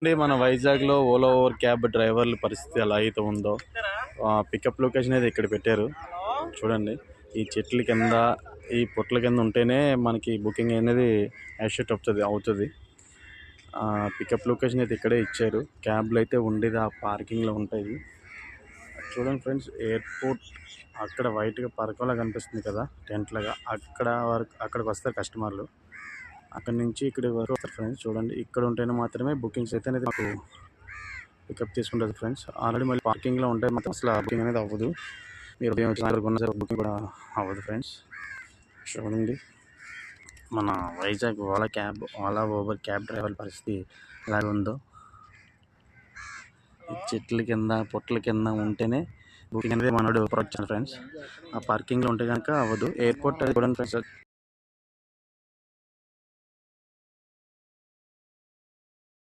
అండి మన వైజాగ్లో ఓలా ఓవర్ క్యాబ్ డ్రైవర్ల పరిస్థితి ఎలా అయితే ఉందో పికప్ లొకేషన్ అయితే ఇక్కడ పెట్టారు చూడండి. ఈ చెట్ల కింద ఈ పొట్ల కింద ఉంటేనే మనకి బుకింగ్ అనేది యాక్సెప్ట్ అవుతుంది. పికప్ లొకేషన్ అయితే ఇక్కడే ఇచ్చారు. క్యాబ్లు అయితే ఉండేది ఆ పార్కింగ్లో ఉంటాయి. చూడండి ఫ్రెండ్స్, ఎయిర్పోర్ట్ అక్కడ వైట్గా పరకలా కనిపిస్తుంది కదా, టెంట్ లాగా. అక్కడికి వస్తారు కస్టమర్లు. అక్కడ నుంచి ఇక్కడ వరకు వస్తారు ఫ్రెండ్స్. చూడండి, ఇక్కడ ఉంటేనే మాత్రమే బుకింగ్స్ అయితే అనేది మాకు పికప్ తీసుకుంటుంది ఫ్రెండ్స్. ఆల్రెడీ మళ్ళీ పార్కింగ్లో ఉంటే మాత్రం అసలు బుకింగ్ అనేది అవ్వదు. మీరు ఉదయం వచ్చిన సరే బుకింగ్ కూడా అవ్వదు ఫ్రెండ్స్. చూడండి, మన Vizag Ola Uber cab driver పరిస్థితి ఎలా ఉందో. చెట్ల కింద పొట్ల కింద ఉంటేనే బుకింగ్ అనేది మనోడు వచ్చాను ఫ్రెండ్స్. ఆ పార్కింగ్లో ఉంటే కనుక అవ్వదు. ఎయిర్పోర్ట్ చూడండి ఫ్రెండ్స్.